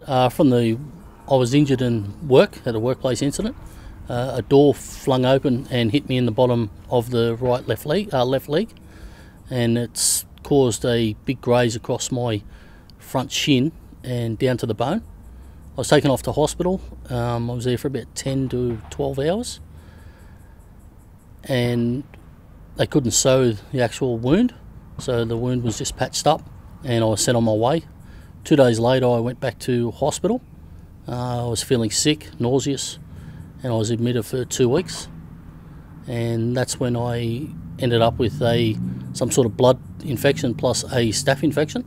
I was injured in work at a workplace incident. A door flung open and hit me in the bottom of the left leg, and it's caused a big graze across my front shin and down to the bone. I was taken off to hospital. I was there for about 10 to 12 hours, and they couldn't sew the actual wound, so the wound was just patched up, and I was sent on my way. 2 days later I went back to hospital. I was feeling sick, nauseous, and I was admitted for 2 weeks, and that's when I ended up with some sort of blood infection plus a staph infection,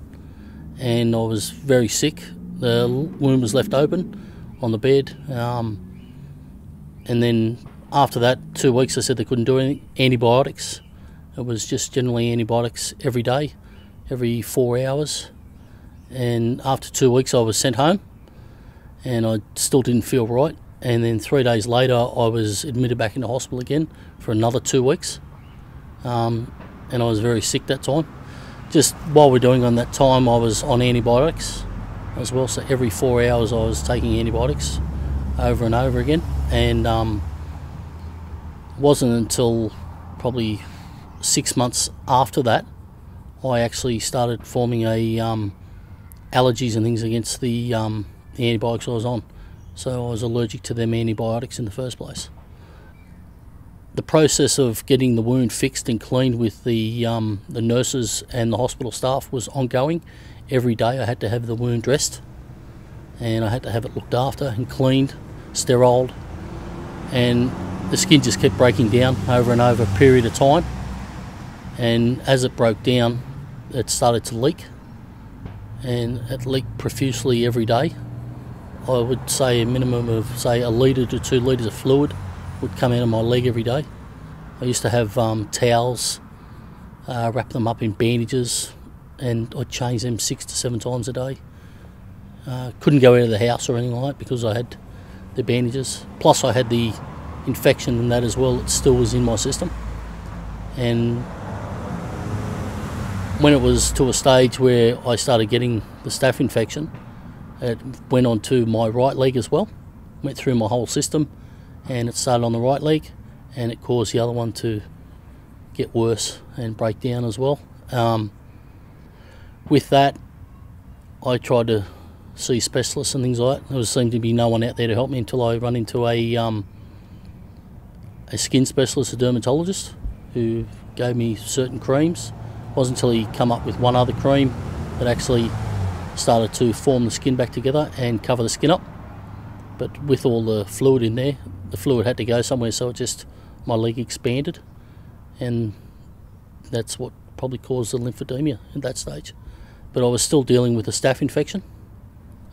and I was very sick. The wound was left open on the bed, and then after that 2 weeks they said they couldn't do any antibiotics. It was just generally antibiotics every day, every 4 hours, and after 2 weeks I was sent home, and I still didn't feel right. And then 3 days later I was admitted back into hospital again for another 2 weeks, and I was very sick that time. Just while we're doing on that time I was on antibiotics as well, so every 4 hours I was taking antibiotics over and over again, and it wasn't until probably 6 months after that I actually started forming allergies and things against the antibiotics I was on. So I was allergic to them antibiotics in the first place. The process of getting the wound fixed and cleaned with the nurses and the hospital staff was ongoing. Every day I had to have the wound dressed, and I had to have it looked after and cleaned, steriled, and the skin just kept breaking down over and over a period of time. And as it broke down, it started to leak, and it leaked profusely every day. I would say a minimum of, say, 1 litre to 2 litres of fluid would come out of my leg every day. I used to have towels, wrap them up in bandages, and I'd change them 6 to 7 times a day. Couldn't go out of the house or anything like that because I had the bandages. Plus I had the infection and that as well. It still was in my system. And when it was to a stage where I started getting the staph infection, it went on to my right leg as well, went through my whole system, and it started on the right leg, and it caused the other one to get worse and break down as well. With that, I tried to see specialists and things like that. There seemed to be no one out there to help me until I run into a skin specialist, a dermatologist, who gave me certain creams. It wasn't until he come up with one other cream that actually started to form the skin back together and cover the skin up. But with all the fluid in there, the fluid had to go somewhere, so my leg expanded, and that's what probably caused the lymphedema at that stage. But I was still dealing with a staph infection,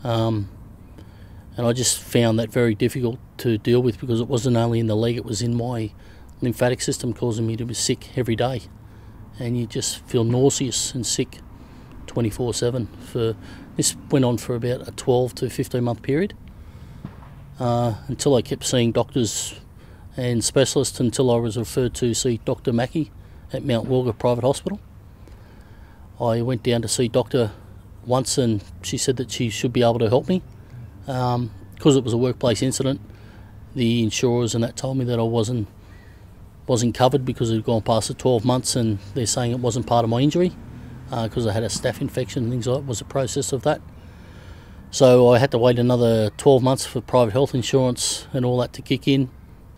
and I just found that very difficult to deal with because it wasn't only in the leg, it was in my lymphatic system, causing me to be sick every day, and you just feel nauseous and sick 24/7. This went on for about a 12 to 15 month period, until I kept seeing doctors and specialists until I was referred to see Dr. Mackey at Mount Welgar Private Hospital. I went down to see Doctor once, and she said that she should be able to help me. Because it was a workplace incident, the insurers and that told me that I wasn't covered because it had gone past the 12 months, and they're saying it wasn't part of my injury because I had a staph infection and things like that. Was a process of that. So I had to wait another 12 months for private health insurance and all that to kick in,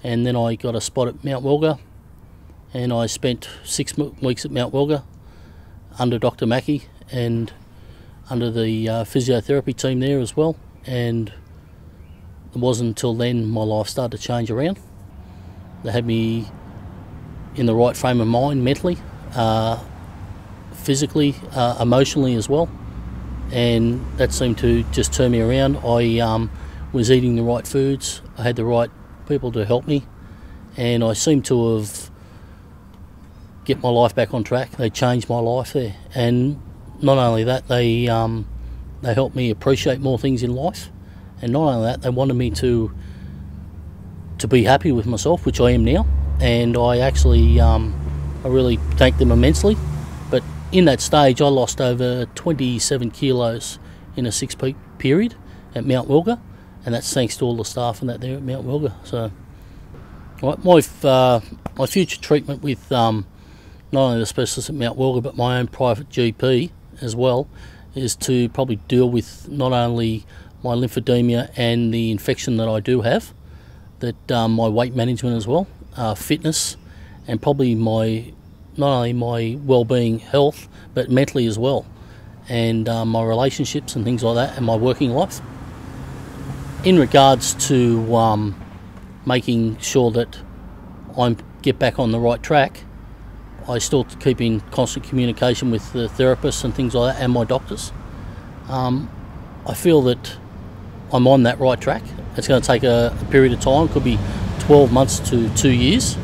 and then I got a spot at Mount Welgar, and I spent 6 weeks at Mount Welgar under Dr. Mackey and under the physiotherapy team there as well. And it wasn't until then my life started to change around. They had me in the right frame of mind, mentally, physically, emotionally as well, and that seemed to just turn me around. I was eating the right foods, I had the right people to help me, and I seemed to have get my life back on track. They changed my life there, and not only that, they helped me appreciate more things in life, and not only that, they wanted me to be happy with myself, which I am now, and I actually I really thank them immensely. But in that stage I lost over 27 kilos in a 6-week period, at Mount Welgar, and that's thanks to all the staff and that there at Mount Welgar. So my future treatment with not only the specialist at Mount Welgar but my own private GP as well is to probably deal with not only my lymphedema and the infection that I do have, that my weight management as well, fitness, and probably not only my well-being, health, but mentally as well, and my relationships and things like that, and my working life. In regards to making sure that I get back on the right track, I still keep in constant communication with the therapists and things like that, and my doctors. I feel that I'm on that right track. It's going to take a period of time, could be 12 months to 2 years,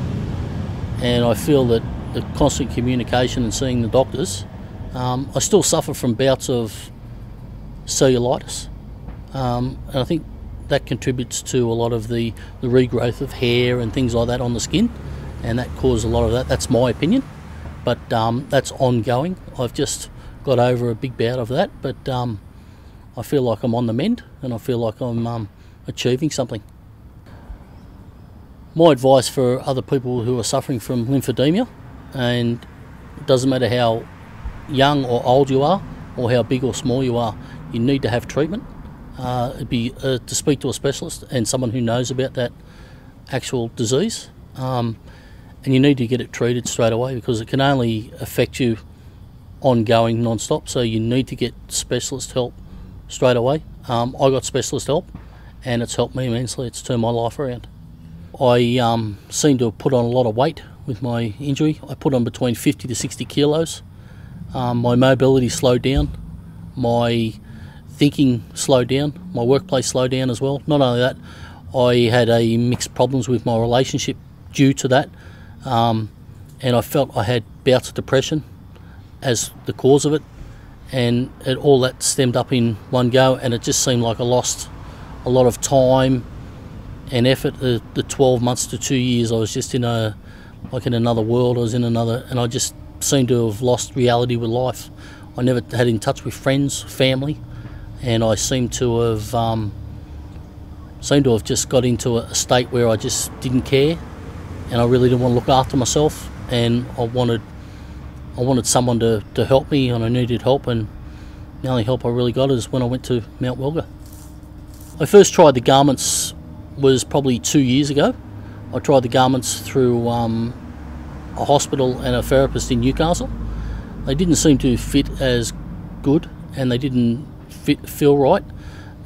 and I feel that the constant communication and seeing the doctors, I still suffer from bouts of cellulitis, and I think that contributes to a lot of the regrowth of hair and things like that on the skin, and that causes a lot of that. That's my opinion, but that's ongoing. I've just got over a big bout of that, but I feel like I'm on the mend, and I feel like I'm achieving something. My advice for other people who are suffering from lymphedema, and it doesn't matter how young or old you are or how big or small you are, you need to have treatment. It'd be to speak to a specialist and someone who knows about that actual disease, and you need to get it treated straight away, because it can only affect you ongoing, non-stop. So you need to get specialist help straight away. I got specialist help, and it's helped me immensely. It's turned my life around. I seem to have put on a lot of weight with my injury. I put on between 50 to 60 kilos. My mobility slowed down. My thinking slowed down. My workplace slowed down as well. Not only that, I had a mixed problems with my relationship due to that, and I felt I had bouts of depression as the cause of it, and all that stemmed up in one go, and it just seemed like I lost a lot of time and effort. The 12 months to 2 years, I was just in another world. I was in another, and I just seemed to have lost reality with life. I never had in touch with friends, family, and I seemed to have just got into a state where I just didn't care, and I really didn't want to look after myself, and I wanted someone to help me, and I needed help, and the only help I really got is when I went to Mount Welgar. I first tried the garments was probably 2 years ago. I tried the garments through a hospital and a therapist in Newcastle. They didn't seem to fit as good, and they didn't feel right.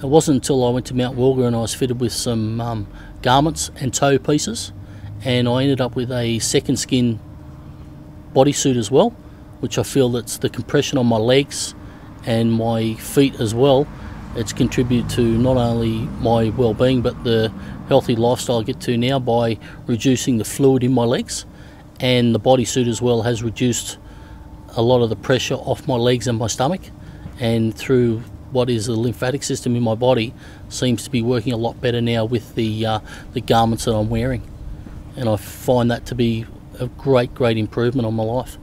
It wasn't until I went to Mount Welgar and I was fitted with some garments and toe pieces, and I ended up with a second skin bodysuit as well, which I feel that's the compression on my legs and my feet as well. It's contributed to not only my well-being but the healthy lifestyle I get to now by reducing the fluid in my legs, and the bodysuit as well has reduced a lot of the pressure off my legs and my stomach, and through what is the lymphatic system in my body seems to be working a lot better now with the garments that I'm wearing, and I find that to be a great improvement on my life.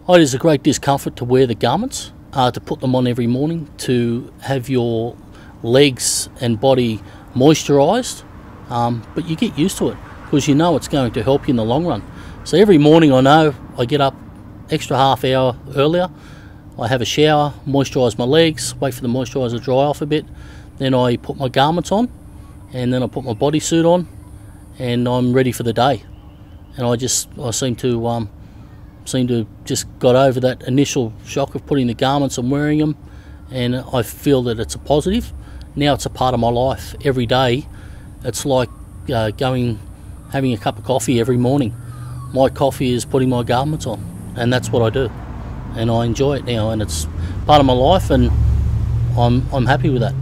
It is a great discomfort to wear the garments, to put them on every morning, to have your legs and body moisturised, but you get used to it because you know it's going to help you in the long run. So every morning I know I get up extra half hour earlier, I have a shower, moisturise my legs, wait for the moisturiser to dry off a bit, then I put my garments on, and then I put my bodysuit on, and I'm ready for the day. And I seem to just got over that initial shock of putting the garments and wearing them, and I feel that it's a positive. Now it's a part of my life every day. It's like having a cup of coffee every morning. My coffee is putting my garments on, and that's what I do, and I enjoy it now, and it's part of my life, and I'm happy with that.